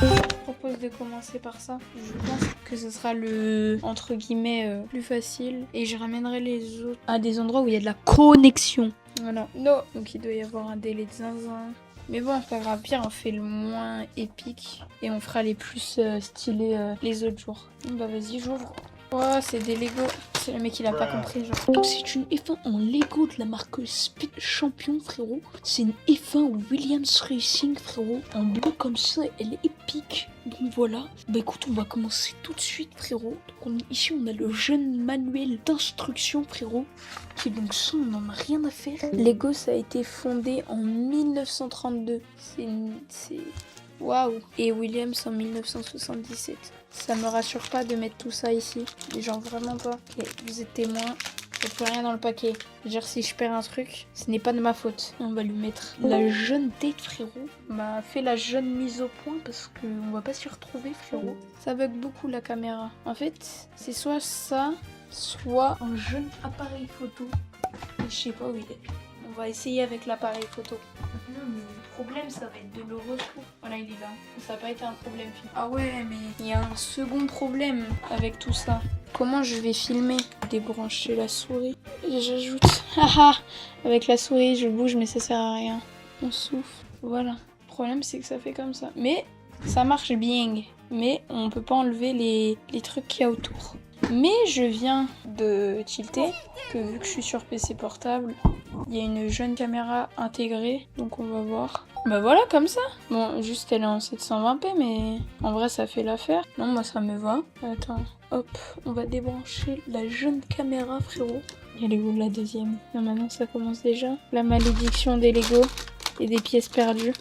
Je propose de commencer par ça. Je pense que ce sera le, entre guillemets, plus facile. Et je ramènerai les autres à des endroits où il y a de la connexion. Voilà. Non. Donc il doit y avoir un délai de zinzin. Mais bon, c'est pas grave. Pire, on fait le moins épique. Et on fera les plus stylés les autres jours. Bah vas-y, j'ouvre. Oh, c'est des Lego. C'est le mec qui l'a pas compris, genre. Donc c'est une F1 en Lego de la marque Speed Champion, frérot. C'est une F1 Williams Racing, frérot. En bleu comme ça, elle est épique. Donc voilà. Bah écoute, on va commencer tout de suite, frérot. Donc ici, on a le jeune manuel d'instruction, frérot. Qui donc ça, on n'en a rien à faire. Lego, ça a été fondé en 1932. C'est... Waouh. Et Williams en 1977. Ça me rassure pas de mettre tout ça ici. Genre vraiment pas. Ok, vous êtes témoins. Il n'y a plus rien dans le paquet. Genre si je perds un truc, ce n'est pas de ma faute. On va lui mettre la jeune tête, frérot. On m'a fait la jeune mise au point parce qu'on va pas s'y retrouver, frérot. Ça bug beaucoup la caméra. En fait, c'est soit ça, soit un jeune appareil photo. Je sais pas où il est. On va essayer avec l'appareil photo. Non, mais le problème, ça va être de le retrouver. Voilà, il est là. Ça n'a pas été un problème. Ah ouais, mais il y a un second problème avec tout ça. Comment je vais filmer? Débrancher la souris. J'ajoute. Haha. Avec la souris, je bouge, mais ça sert à rien. On souffle. Voilà. Le problème, c'est que ça fait comme ça. Mais ça marche bien. Mais on peut pas enlever les trucs qu'il y a autour. Mais je viens de tilter que vu que je suis sur PC portable, il y a une jeune caméra intégrée, donc on va voir. Bah voilà, comme ça. Bon, juste elle est en 720p, mais en vrai ça fait l'affaire. Non, moi ça me va. Attends, hop, on va débrancher la jeune caméra, frérot. Elle est où la deuxième? Non, maintenant ça commence déjà. La malédiction des Lego et des pièces perdues.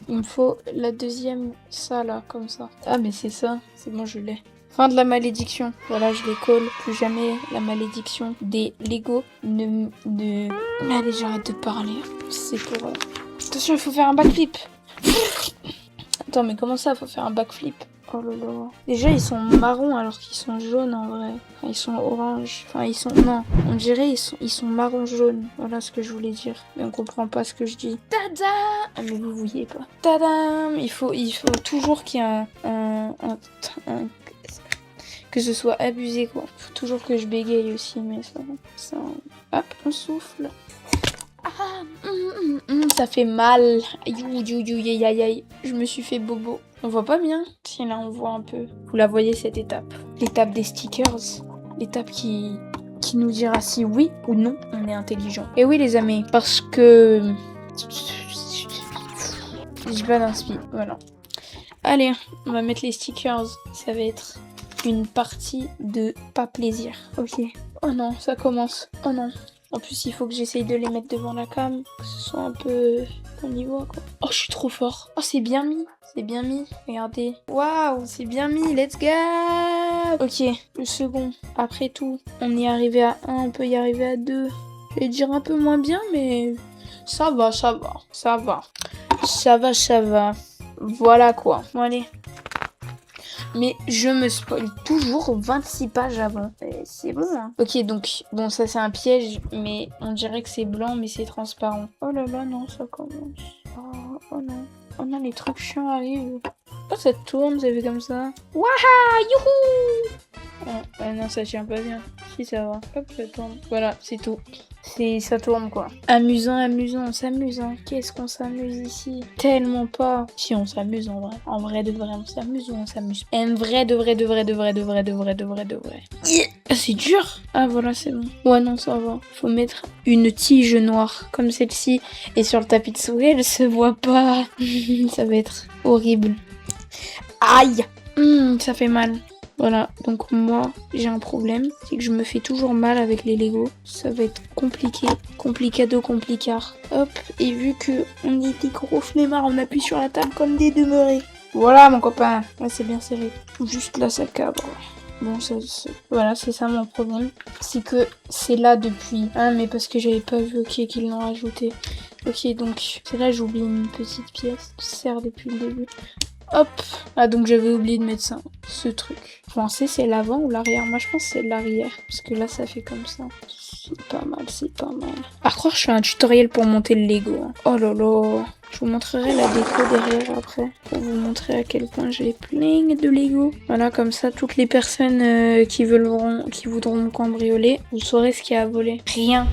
Il me faut la deuxième, ça là, comme ça. Ah mais c'est ça, c'est bon, je l'ai. Fin de la malédiction. Voilà, je les colle. Plus jamais la malédiction des Lego ne... Allez, j'arrête de parler. C'est pour... Attention, il faut faire un backflip. Attends, mais comment ça, faut faire un backflip? Oh là là. Déjà, ils sont marrons alors qu'ils sont jaunes en vrai. Enfin, ils sont orange. Enfin, ils sont... Non, on dirait ils sont marron-jaune. Voilà ce que je voulais dire. Mais on comprend pas ce que je dis. Tada! Ah, mais vous voyez pas. Tadam! Il faut toujours qu'il y ait que ce soit abusé, quoi. Faut toujours que je bégaye aussi, mais ça... Hop, on souffle. Ah, ça fait mal. Aïe, aïe, aïe. Je me suis fait bobo. On voit pas bien. Si là, on voit un peu. Vous la voyez, cette étape. L'étape des stickers. L'étape qui nous dira si oui ou non on est intelligent. Et oui, les amis, parce que... J'ai pas d'inspi, voilà. Allez, on va mettre les stickers. Ça va être... une partie de pas plaisir. Ok. Oh non, ça commence. Oh non. En plus, il faut que j'essaye de les mettre devant la cam. Que ce soit un peu... qu'on y voit, quoi. Oh, je suis trop fort. Oh, c'est bien mis. C'est bien mis. Regardez. Waouh, c'est bien mis. Let's go. Ok, le second. Après tout, on y est arrivé à 1, on peut y arriver à 2. Je vais dire un peu moins bien, mais... ça va, ça va. Ça va. Ça va, ça va. Voilà, quoi. Bon, allez. Mais je me spoil toujours 26 pages avant. C'est bon, hein. Ok, donc, bon, ça c'est un piège, mais on dirait que c'est blanc, mais c'est transparent. Oh là là, non, ça commence. Oh non. Oh non, les trucs chiants arrivent. Oh, ça tourne, ça fait comme ça. Waouh, youhou! Oh, non, ça tient pas bien. Si, ça va. Hop, ça tourne. Voilà, c'est tout. Ça tourne, quoi. Amusant, amusant, on s'amuse, hein. Qu'est-ce qu'on s'amuse ici? Tellement pas. Si, on s'amuse en vrai. En vrai de vrai, on s'amuse ou on s'amuse? En vrai, de vrai. Ah, c'est dur. Ah, voilà, c'est bon. Ouais, non, ça va. Faut mettre une tige noire, comme celle-ci. Et sur le tapis de souris, elle se voit pas. Ça va être horrible. Aïe! Ça fait mal. Voilà, donc moi, j'ai un problème, c'est que je me fais toujours mal avec les Lego. Ça va être compliqué, complicado, complicard. Hop, et vu que on est des gros flemmards, on appuie sur la table comme des demeurés. Voilà, mon copain. Là, c'est bien serré. Juste là, ça cabre. Bon, voilà, c'est ça mon problème. C'est que c'est là depuis... Ah, mais parce que j'avais pas vu, ok, qu'ils l'ont rajouté. Ok, donc, c'est là, j'oublie une petite pièce. Je sers depuis le début. Hop. Ah, donc j'avais oublié de mettre ça, ce truc. Vous pensez c'est l'avant ou l'arrière? Moi je pense que c'est l'arrière, parce que là ça fait comme ça. C'est pas mal, c'est pas mal. À croire je fais un tutoriel pour monter le Lego. Hein. Oh là là. Je vous montrerai la déco derrière après pour vous montrer à quel point j'ai plein de Lego. Voilà, comme ça, toutes les personnes qui voudront cambrioler, vous saurez ce qu'il y a à voler. Rien.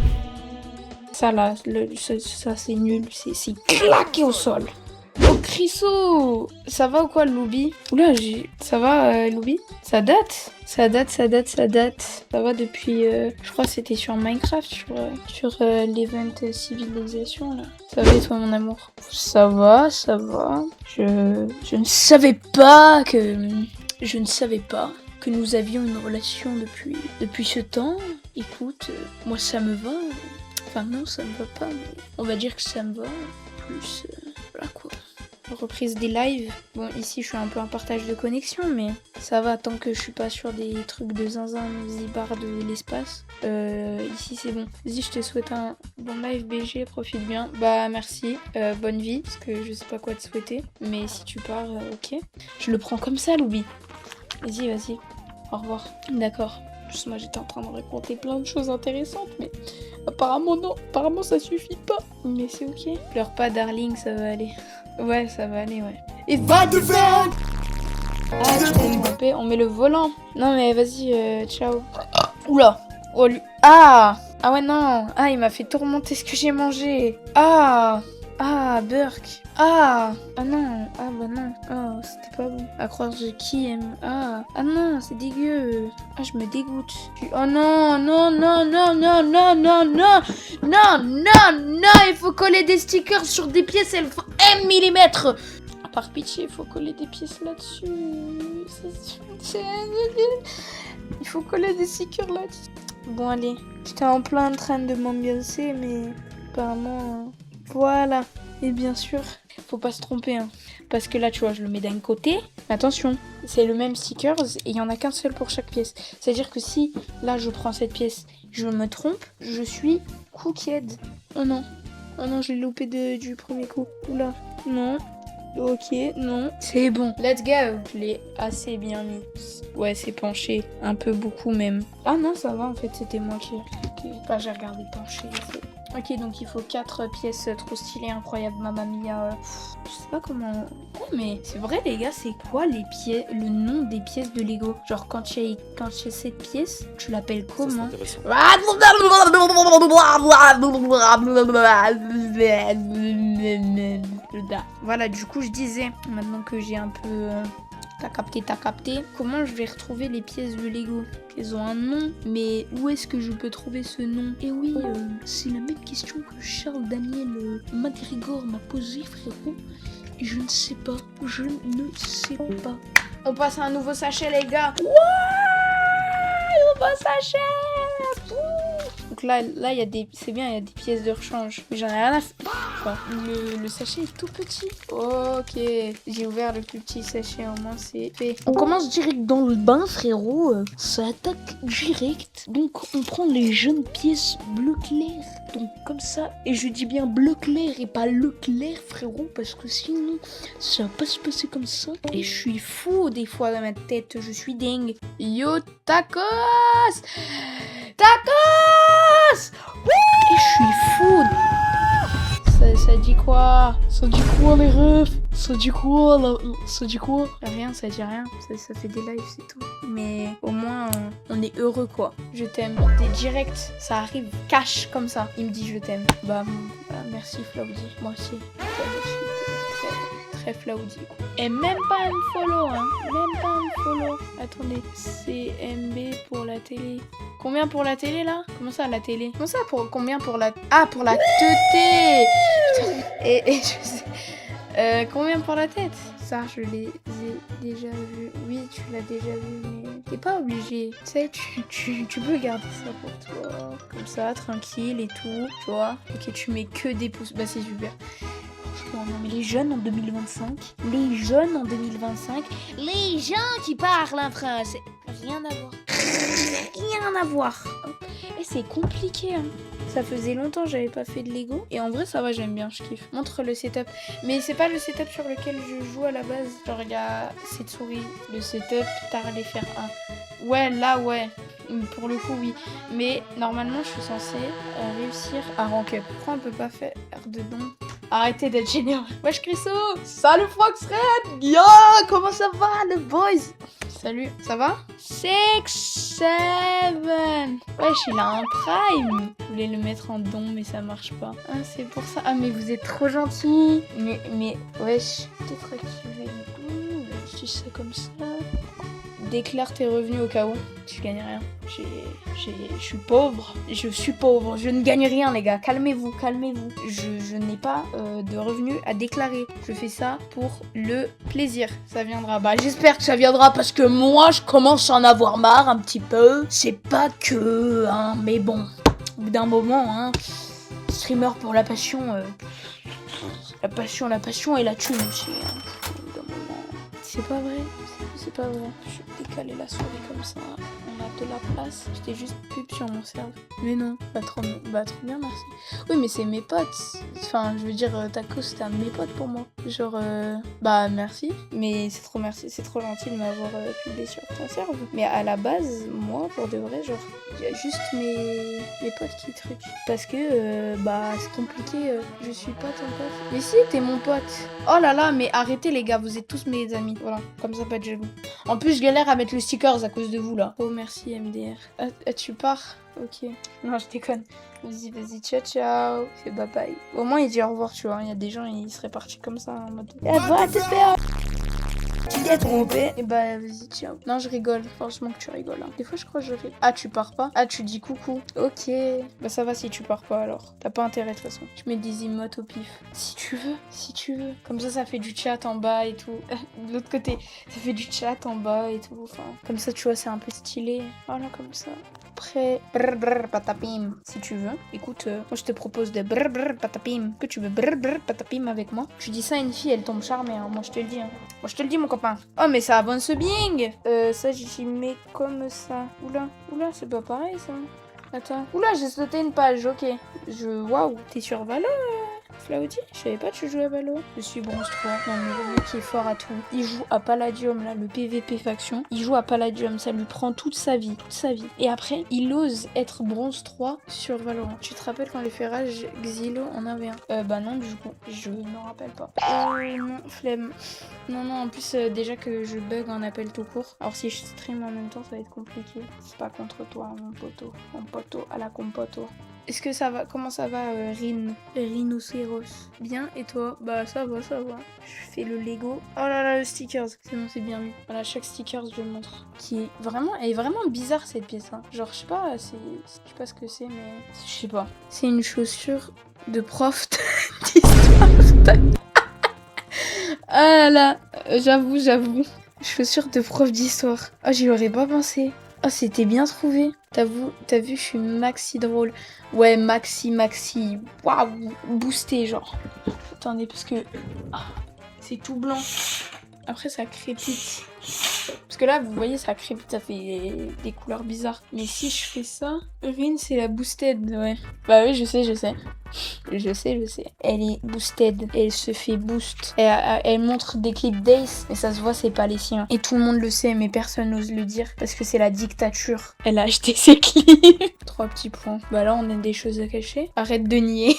Ça là, ça c'est nul, c'est claqué au sol. Oh Chriso, ça va ou quoi Loubi? Oula, ça va Loubi? Ça date. Ça va depuis, je crois que c'était sur Minecraft, sur l'event civilisation là. Ça va et toi mon amour? Ça va. Je ne savais pas que nous avions une relation depuis ce temps. Écoute, moi ça me va. Enfin non, ça me va pas, mais on va dire que ça me va. Plus, voilà quoi. Reprise des lives. Bon, ici je suis un peu en partage de connexion, mais ça va tant que je suis pas sur des trucs de zinzin zibar de l'espace. Ici c'est bon. Vas-y, je te souhaite un bon live BG, profite bien. Bah merci, bonne vie, parce que je sais pas quoi te souhaiter. Mais si tu pars, ok. Je le prends comme ça, Loubi. Vas-y. Au revoir. D'accord. Juste moi j'étais en train de raconter plein de choses intéressantes, mais apparemment non, apparemment ça suffit pas. Mais c'est ok. Pleure pas darling, ça va aller. Ouais, ça va aller, ouais. Et va te faire. Ah, tu t'es trompé, on met le volant. Non mais vas-y, ciao. Oula. Oh lui. Ah ouais non. Ah, il m'a fait tout remonter ce que j'ai mangé. Ah, Burk. Ah non. Ah bah non. Oh, c'était pas bon. À croire que qui aime. Ah non, c'est dégueu. Ah, je me dégoûte. Oh non, il faut coller des stickers sur des pièces, elles font 1 mm. Par pitié, il faut coller des pièces là-dessus. Il faut coller des stickers là-dessus. Bon, allez. J'étais en plein train de m'ambiancer, mais apparemment... Voilà. Et bien sûr, faut pas se tromper, hein. Parce que là, tu vois, je le mets d'un côté. Mais attention, c'est le même stickers et il y en a qu'un seul pour chaque pièce. C'est-à-dire que si, là, je prends cette pièce, je me trompe, je suis cooked. Oh non, je l'ai loupé du premier coup. Oula, non. Ok, non. C'est bon. Let's go. Je l'ai assez bien mis. Ouais, c'est penché. Un peu beaucoup même. Ah non, ça va, en fait, c'était moi qui... Enfin, j'ai regardé penché. Ok, donc il faut 4 pièces trop stylées, incroyables, mamma mia. Je sais pas comment... Oh, mais c'est vrai, les gars, c'est quoi le nom des pièces de Lego? Genre, quand tu as cette pièce, tu l'appelles comment? Voilà, du coup, je disais, maintenant que j'ai un peu... T'as capté. Comment je vais retrouver les pièces de Lego? Elles ont un nom, mais où est-ce que je peux trouver ce nom? Et oui, c'est la même question que Charles Daniel McGregor m'a posée, frérot. Et je ne sais pas. On passe à un nouveau sachet, les gars. Nouveau sachet. Donc là, il y a des... C'est bien, il y a des pièces de rechange. Mais j'en ai rien à faire. Le sachet est tout petit. Ok. J'ai ouvert le plus petit sachet, au moins c'est fait. On commence direct dans le bain, frérot. Ça attaque direct. Donc, on prend les jeunes pièces bleu clair. Donc, comme ça. Et je dis bien bleu clair et pas le clair, frérot. Parce que sinon, ça va pas se passer comme ça. Et je suis fou des fois dans ma tête. Je suis dingue. Yo, tacos! Et je suis fou. Ça dit quoi? Ça dit quoi, les refs? Ça dit quoi, là? Ça dit quoi? Rien, ça dit rien. Ça fait des lives, c'est tout. Mais au moins, on est heureux, quoi. Je t'aime. T'es direct. Ça arrive cash comme ça. Il me dit je t'aime. Bah, merci, Flaudi. Moi aussi. Très Flaudi. Et même pas un follow, hein. Même pas un follow. Attendez. CMB pour la télé. Combien pour la télé, là? Comment ça, la télé? Comment ça, combien pour la... Ah, pour la teuté. Et je sais... combien pour la tête? Ça, je les ai déjà vus. Oui, tu l'as déjà vu, mais t'es pas obligé. Tu sais, tu peux garder ça pour toi. Comme ça, tranquille et tout, tu vois. Ok, tu mets que des pouces. Bah, c'est super. Franchement, non, mais les jeunes en 2025, les gens qui parlent en français, rien à voir. Rien à voir. Et c'est compliqué, hein. Ça faisait longtemps que j'avais pas fait de Lego. Et en vrai, ça va, j'aime bien, je kiffe. Montre le setup. Mais c'est pas le setup sur lequel je joue à la base. Genre, il y a cette souris. Le setup, t'as à les faire un. Ouais, là, ouais. Pour le coup, oui. Mais normalement, je suis censée réussir à rank up. Pourquoi on peut pas faire dedans? Arrêtez d'être généreux. Wesh Chriso. Salut Foxred. Yo, comment ça va le boys? Salut, ça va? 6, 7. Wesh, il a un prime. Je voulais le mettre en don, mais ça marche pas. Ah, c'est pour ça. Ah, mais vous êtes trop gentil. Mais, wesh, peut-être activer le don. Je dis ça comme ça. Déclare tes revenus au cas où. Je gagne rien. Je suis pauvre. Je suis pauvre. Je ne gagne rien, les gars. Calmez-vous, calmez-vous. Je n'ai pas de revenus à déclarer. Je fais ça pour le plaisir. Ça viendra. Bah, j'espère que ça viendra parce que moi, je commence à en avoir marre un petit peu. C'est pas que, hein, mais bon. Au bout d'un moment, hein, streamer pour la passion. La passion et la thune aussi. Hein. Au bout d'un moment. C'est pas vrai. C'est pas vrai. Je vais décaler la souris comme ça. On a de la place. J'étais juste pub sur mon cerveau. Mais non. Trop bien, merci. Oui, mais c'est mes potes. Enfin, je veux dire, Taco, c'était un de mes potes pour moi. Genre, merci. Mais c'est trop merci. C'est trop gentil de m'avoir publié sur ton cerveau. Mais à la base, moi, pour de vrai, genre, il y a juste mes potes qui truquent. Parce que, c'est compliqué. Je suis pas ton pote. Mais si, t'es mon pote. Oh là là, mais arrêtez, les gars. Vous êtes tous mes amis. Voilà. Comme ça, pas de jaloux. En plus, je galère à mettre le stickers à cause de vous, là. Oh, merci, MDR. Ah, tu pars? Ok. Non, je déconne. Vas-y, ciao, ciao. Fais bye bye. Au moins, il dit au revoir, tu vois. Il y a des gens, ils seraient partis comme ça, en mode... va te faire... Tu t'es trompé. Et bah, vas-y, ciao. Non, je rigole. Franchement que tu rigoles. Hein. Des fois, je crois que je fais... Ah, tu pars pas? Ah, tu dis coucou. Ok. Bah, ça va si tu pars pas, alors. T'as pas intérêt, de toute façon. Je mets des emotes au pif. Si tu veux. Comme ça fait du chat en bas et tout. De l'autre côté, ça fait du chat en bas et tout. Enfin, comme ça, tu vois, c'est un peu stylé. Voilà, comme ça. Après, brr patapim. Si tu veux, écoute, moi je te propose de brr patapim. Que tu veux brr patapim avec moi? Tu dis ça à une fille, elle tombe charmée, hein. Moi je te le dis. Hein. Moi je te le dis, mon copain. Oh, mais ça avance bien. Ça j'y mets comme ça. Oula, c'est pas pareil ça. Attends. Oula, j'ai sauté une page, ok. Waouh, t'es sur Valo Flaudi? Je savais pas que tu jouais à Valo. Je suis bronze 3. Non mais le mec il est fort à tout. Il joue à Palladium là, le PVP faction. Il joue à Palladium, ça lui prend toute sa vie. Et après, il ose être bronze 3 sur Valorant. Tu te rappelles quand les fait rage Xylo en avait un? Bah non du coup, je m'en rappelle pas. Non, flemme. Non, en plus déjà que je bug en appel tout court. Alors si je stream en même temps, ça va être compliqué. C'est pas contre toi, mon poteau. Mon poteau à la compoto. Est-ce que ça va? Comment ça va, Rhinocéros? Bien, et toi? Bah ça va. Je fais le Lego. Oh là là, le stickers. C'est bon, c'est bien vu. Voilà, chaque stickers, je le montre. Elle est vraiment bizarre cette pièce. Hein. Genre, je sais pas ce que c'est, mais... Je sais pas. C'est une chaussure de prof d'histoire. Ah là là, j'avoue. Chaussure de prof d'histoire. Oh, j'y aurais pas pensé. Oh, c'était bien trouvé. T'as vu, je suis maxi drôle. Ouais, maxi. Waouh, boosté, genre. Attendez, parce que... c'est tout blanc. Après, ça crépite. Parce que là, vous voyez, ça crépite, ça fait des couleurs bizarres. Mais si je fais ça... Rin, c'est la boosted, ouais. Bah oui, je sais. Je sais. Elle est boosted. Elle se fait boost. Elle montre des clips d'Ace, mais ça se voit, c'est pas les siens. Et tout le monde le sait, mais personne n'ose le dire. Parce que c'est la dictature. Elle a acheté ses clips. 3 petits points. Bah là, on a des choses à cacher. Arrête de nier.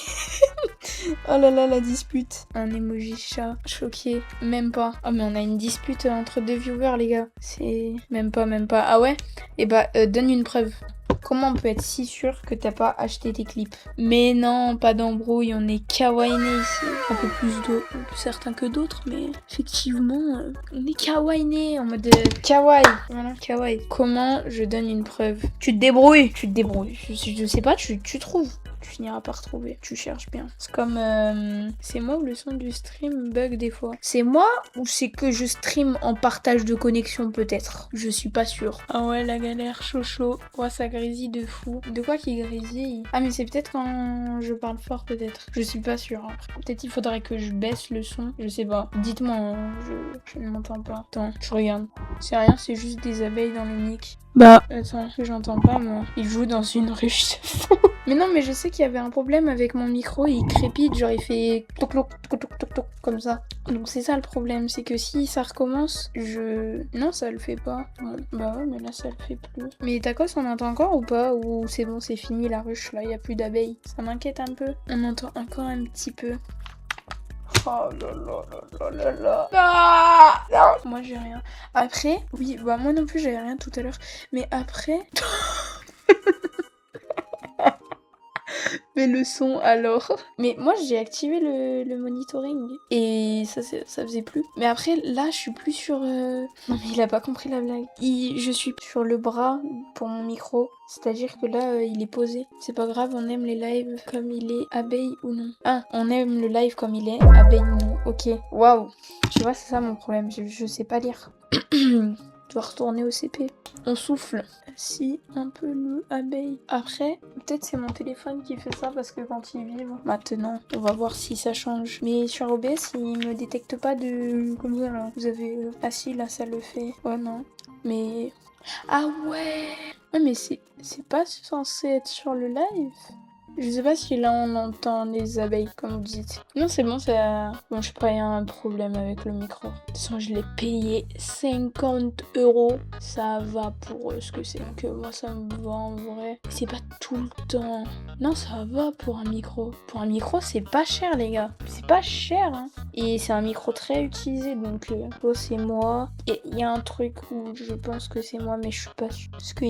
Oh là là, la dispute. Un emoji chat. Choqué. Même pas. Oh, mais on a une dispute entre 2 viewers, les gars. C'est... Même pas. Ah ouais? Et bah, donne une preuve. Comment on peut être si sûr que t'as pas acheté tes clips? Mais non, pas d'embrouille, on est kawainé ici. Un peu plus certains que d'autres, mais effectivement, on est kawainé en mode kawaii. Voilà, kawaii. Comment je donne une preuve? Tu te débrouilles. Je sais pas, tu trouves. Tu finiras par trouver, tu cherches bien. C'est comme... c'est moi ou le son du stream bug des fois? C'est moi ou c'est que je stream en partage de connexion peut-être? Je suis pas sûre. Ah ouais, la galère, chaud. Ouais, ça grésille de fou. De quoi qui grésille? Ah mais c'est peut-être quand je parle fort peut-être. Je suis pas sûre. Hein. Peut-être il faudrait que je baisse le son. Je sais pas. Dites-moi, hein, je ne m'entends pas. Attends, je regarde. C'est rien, c'est juste des abeilles dans le mic. Bah, attends, que j'entends pas moi. Il joue dans une ruche, c'est fou. Mais non, mais je sais qu'il y avait un problème avec mon micro, il crépite, genre il fait toc comme ça. Donc c'est ça le problème, c'est que si ça recommence, non, ça le fait pas. Bon, bah ouais, mais là ça le fait plus. Mais Tacos, on entend encore ou pas? Ou c'est bon, c'est fini la ruche, là, il y a plus d'abeilles. Ça m'inquiète un peu. On entend encore un petit peu. Oh là là là là là là. Ah non. Moi j'ai rien. Après, oui, bah moi non plus j'avais rien tout à l'heure. Mais après... Mais le son alors. Mais moi j'ai activé le monitoring et ça faisait plus. Mais après là je suis plus sur... Non mais il a pas compris la blague. Je suis sur le bras pour mon micro. C'est-à-dire que là il est posé. C'est pas grave, on aime les lives comme il est, abeille ou non. Ah, on aime le live comme il est, abeille ou non. Ok, waouh. Tu vois c'est ça mon problème, je sais pas lire. Je dois retourner au CP. On souffle. Si, un peu le abeille. Après, peut-être c'est mon téléphone qui fait ça parce que quand il vibre. Maintenant, on va voir si ça change. Mais sur OBS, il me détecte pas de... Comme ça là. Vous avez... Ah si, là ça le fait. Oh non. Mais... Ah ouais. Ouais mais c'est pas censé être sur le live. Je sais pas si là on entend les abeilles comme vous dites. Non c'est bon, ça... Bon je crois qu'il y a un problème avec le micro. De toute façon je l'ai payé 50 €. Ça va pour ce que c'est. Donc moi ça me va en vrai. C'est pas tout le temps. Non ça va pour un micro. Pour un micro c'est pas cher les gars. C'est pas cher hein. Et c'est un micro très utilisé donc c'est moi. Et il y a un truc où je pense que c'est moi mais je suis pas sûre. Parce que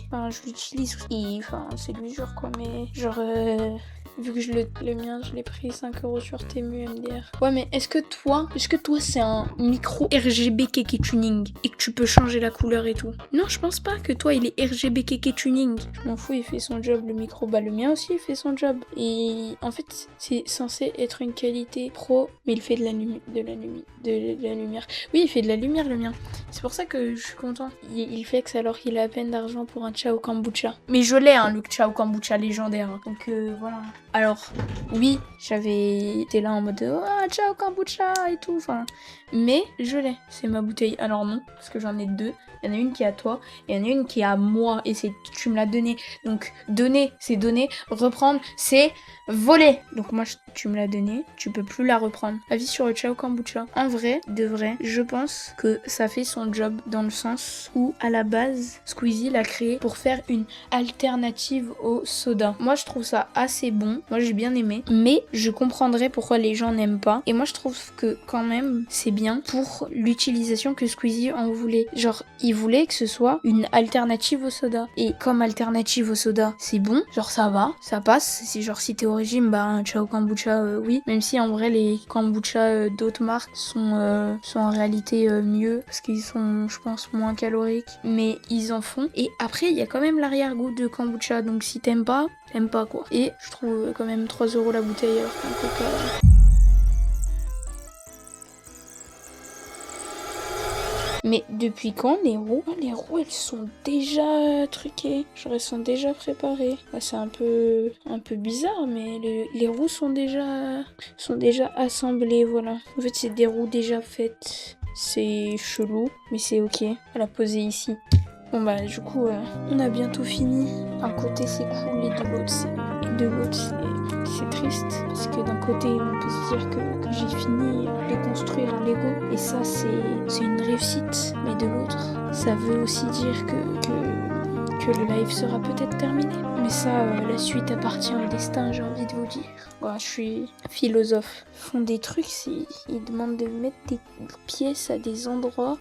Enfin je l'utilise et enfin c'est l'usure quoi mais... Genre, vu que le mien, je l'ai pris 5 € sur Temu MDR. Ouais, mais est-ce que toi c'est un micro RGB Keke Tuning et que tu peux changer la couleur et tout? Non, je pense pas que toi, il est RGB Keke Tuning. Je m'en fous, il fait son job, le micro. Bah, le mien aussi, il fait son job. Et en fait, c'est censé être une qualité pro, mais il fait de la lumière. Oui, il fait de la lumière, le mien. C'est pour ça que je suis content. Il fixe alors qu'il a à peine d'argent pour un Ciao Kombucha. Mais je l'ai, hein, le Ciao Kombucha légendaire. Hein. Donc voilà. Alors, oui, j'avais été là en mode Ciao Kombucha et tout. Enfin, mais je l'ai. C'est ma bouteille. Alors non, parce que j'en ai deux. Il y en a une qui est à toi et il y en a une qui est à moi. Et c'est tu me l'as donnée. Donc donner, c'est donner. Reprendre, c'est voler. Donc moi, tu me l'as donnée. Tu peux plus la reprendre. Avis sur le Ciao Kombucha. En vrai, de vrai, je pense que ça fait son job dans le sens où, à la base, Squeezie l'a créé pour faire une alternative au soda. Moi, je trouve ça assez bon. Moi, j'ai bien aimé. Mais je comprendrais pourquoi les gens n'aiment pas. Et moi, je trouve que quand même, c'est bien pour l'utilisation que Squeezie en voulait. Genre, il voulait que ce soit une alternative au soda. Et comme alternative au soda, c'est bon. Genre, ça va, ça passe. C'est genre, si t'es au régime, bah, un Ciao Kombucha, oui. Même si en vrai, les kombucha d'autres marques sont en réalité mieux. Parce qu'ils sont, je pense, moins caloriques. Mais ils en font. Et après, il y a quand même l'arrière-goût de kombucha. Donc, si t'aimes pas quoi. Et je trouve quand même 3 € la bouteille alors qu'un coca... Mais depuis quand les roues? Les roues elles sont déjà truquées. Genre elles sont déjà préparées. Bah, c'est un peu bizarre mais les roues sont déjà assemblées voilà. En fait c'est des roues déjà faites. C'est chelou mais c'est ok. À la poser ici. Bon bah du coup on a bientôt fini. Un côté c'est cool et de l'autre c'est triste parce que d'un côté on peut se dire que j'ai fini de construire un Lego et ça c'est une réussite mais de l'autre ça veut aussi dire que le live sera peut-être terminé mais ça la suite appartient au destin j'ai envie de vous dire. Ouais, je suis philosophe. Ils font des trucs, ils demandent de mettre des pièces à des endroits.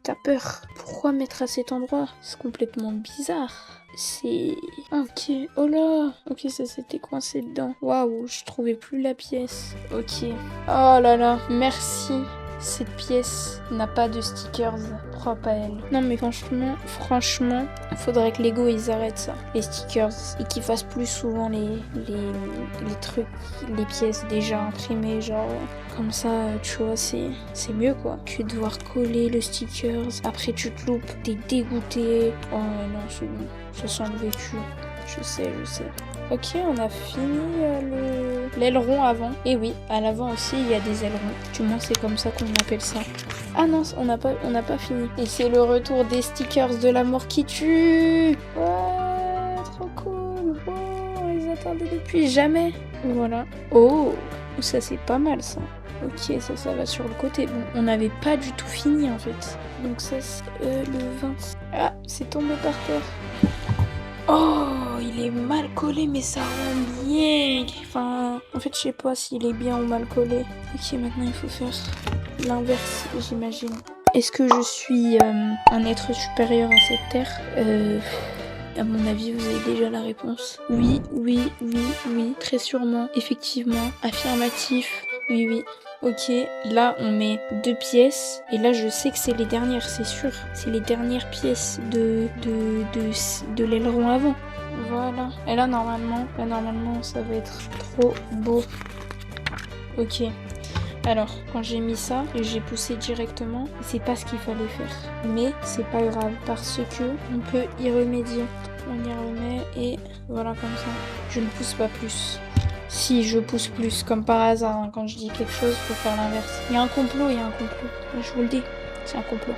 T'as peur. Pourquoi mettre à cet endroit? C'est complètement bizarre. C'est... Ok. Oh là. Ok, ça s'était coincé dedans. Waouh, je trouvais plus la pièce. Ok. Oh là là. Merci. Cette pièce n'a pas de stickers, propre à elle. Non mais franchement, faudrait que Lego ils arrêtent ça, les stickers, et qu'ils fassent plus souvent les trucs, les pièces déjà imprimées, genre comme ça, tu vois, c'est mieux quoi. Que devoir coller le stickers, après tu te loupes, t'es dégoûté. Oh non, c'est bon, ça sent le vécu. Je sais. Ok, on a fini l'aileron avant. Et oui, à l'avant aussi, il y a des ailerons. Du moins, c'est comme ça qu'on appelle ça. Ah non, on n'a pas fini. Et c'est le retour des stickers de la mort qui tue. Ouais, trop cool. Oh, on les attendait depuis jamais. Voilà. Oh, ça c'est pas mal ça. Ok, ça va sur le côté. Bon, on n'avait pas du tout fini en fait. Donc ça, c'est le 20. Ah, c'est tombé par terre. Oh, il est mal collé, mais ça rend bien. Enfin, en fait, je sais pas s'il est bien ou mal collé. Ok, maintenant il faut faire l'inverse, j'imagine. Est-ce que je suis un être supérieur à cette terre À mon avis, vous avez déjà la réponse. Oui, oui, oui, oui, très sûrement, effectivement, affirmatif, oui, oui. Ok, là on met 2 pièces, et là je sais que c'est les dernières, c'est sûr. C'est les dernières pièces de l'aileron avant. Voilà. Et là normalement, ça va être trop beau. Ok. Alors, quand j'ai mis ça, j'ai poussé directement, c'est pas ce qu'il fallait faire. Mais c'est pas grave, parce que on peut y remédier. On y remet et voilà comme ça. Je ne pousse pas plus. Si, je pousse plus, comme par hasard. Hein. Quand je dis quelque chose, faut faire l'inverse. Il y a un complot, Je vous le dis, c'est un complot.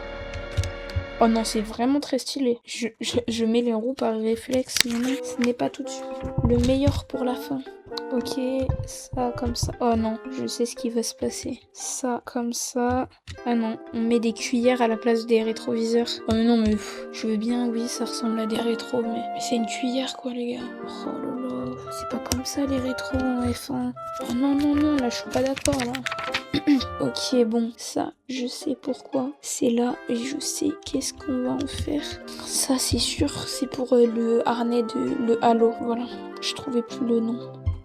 Oh non, c'est vraiment très stylé. Je mets les roues par réflexe, mais non, ce n'est pas tout de suite. Le meilleur pour la fin. Ok, ça comme ça. Oh non, je sais ce qui va se passer. Ça comme ça. Ah non, on met des cuillères à la place des rétroviseurs. Oh mais non, mais je veux bien, oui, ça ressemble à des rétros, mais c'est une cuillère quoi, les gars. Oh là là, c'est pas comme ça les rétros en F1. Oh non, non, non, là je suis pas d'accord là. Ok, bon, ça, je sais pourquoi. C'est là et je sais qu'est-ce qu'on va en faire. Ça, c'est sûr, c'est pour le harnais le halo. Voilà, je trouvais plus le nom.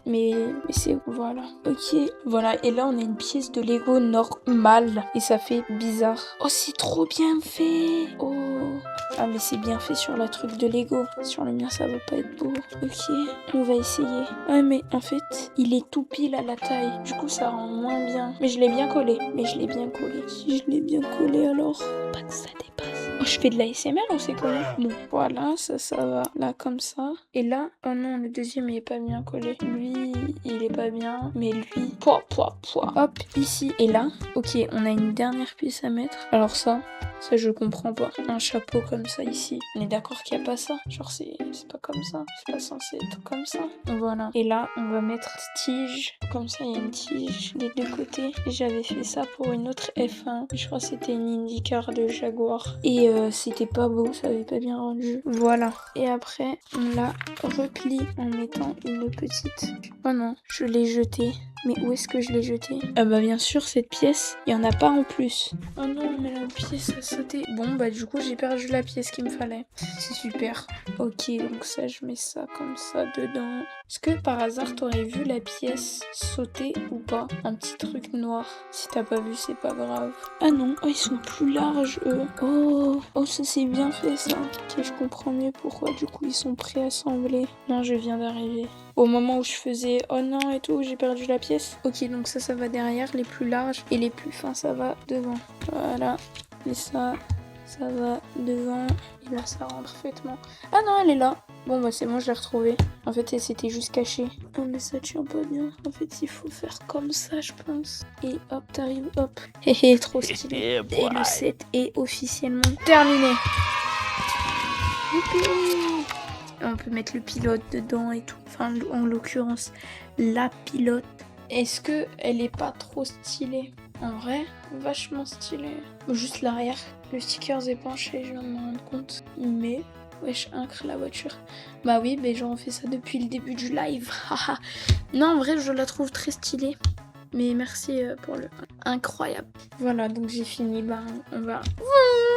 Mais c'est... Voilà. Ok. Voilà. Et là, on a une pièce de Lego normale. Et ça fait bizarre. Oh, c'est trop bien fait. Oh. Ah, mais c'est bien fait sur la truc de Lego. Sur le mien, ça va pas être beau. Ok. On va essayer. Ouais, mais en fait, il est tout pile à la taille. Du coup, ça rend moins bien. Mais je l'ai bien collé. Si je l'ai bien collé, alors... Pas que ça dépasse. Oh, je fais de l'ASMR ou c'est comment? Bon, voilà, ça va là comme ça. Et là, oh non, le deuxième il est pas bien collé. Lui, il est pas bien, mais lui, hop, ici. Et là, ok, on a une dernière pièce à mettre. Alors ça je comprends pas. Un chapeau comme ça ici. On est d'accord qu'il n'y a pas ça? Genre c'est pas comme ça. C'est pas censé être comme ça. Voilà. Et là, on va mettre tige. Comme ça, il y a une tige des deux côtés. J'avais fait ça pour une autre F1. Je crois que c'était une IndyCar de Jaguar. Et c'était pas beau, ça avait pas bien rendu. Voilà. Et après, on la replie en mettant une petite... Oh non, je l'ai jetée. Mais où est-ce que je l'ai jeté? Ah bah bien sûr, cette pièce, il y en a pas en plus. Oh non, mais la pièce a sauté. Bon bah du coup, j'ai perdu la pièce qu'il me fallait. C'est super. Ok, donc ça, je mets ça comme ça dedans. Est-ce que par hasard, t'aurais vu la pièce sauter ou pas? Un petit truc noir. Si t'as pas vu, c'est pas grave. Ah non, oh, ils sont plus larges, eux. Oh, ça c'est bien fait, ça. Ok, je comprends mieux pourquoi du coup, ils sont préassemblés. Non, je viens d'arriver. Au moment où je faisais oh non et tout, j'ai perdu la pièce. Ok, donc ça va derrière, les plus larges et les plus fins, ça va devant. Voilà. Et ça va devant. Et là, ça rentre parfaitement. Ah non, elle est là. Bon, bah c'est bon, je l'ai retrouvée. En fait, elle s'était juste cachée. Oh, mais ça tient pas bien. En fait, il faut faire comme ça, je pense. Et hop, t'arrives, hop. Hé, trop stylé. Et le set est officiellement terminé. Youpi! On peut mettre le pilote dedans et tout. Enfin, en l'occurrence, la pilote. Est-ce que elle est pas trop stylée? En vrai, vachement stylée. Juste l'arrière. Le sticker est penché, je viens de m'en rendre compte. Mais, wesh, incre la voiture. Bah oui, mais j'en fais ça depuis le début du live. Non, en vrai, je la trouve très stylée. Mais merci pour le incroyable. Voilà, donc j'ai fini. Bah, on va...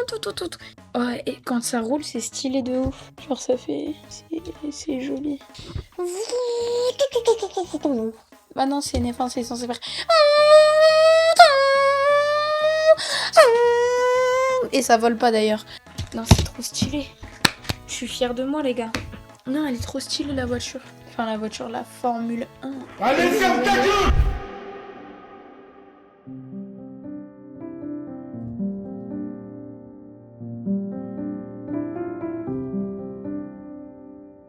Tout. Oh, et quand ça roule, c'est stylé de ouf. Genre, ça fait... C'est joli. Bah non, c'est une F1, c'est censé faire... Et ça vole pas d'ailleurs. Non, c'est trop stylé. Je suis fière de moi, les gars. Non, elle est trop stylée, la voiture. Enfin, la voiture, la Formule 1. Allez, ferme ta gueule!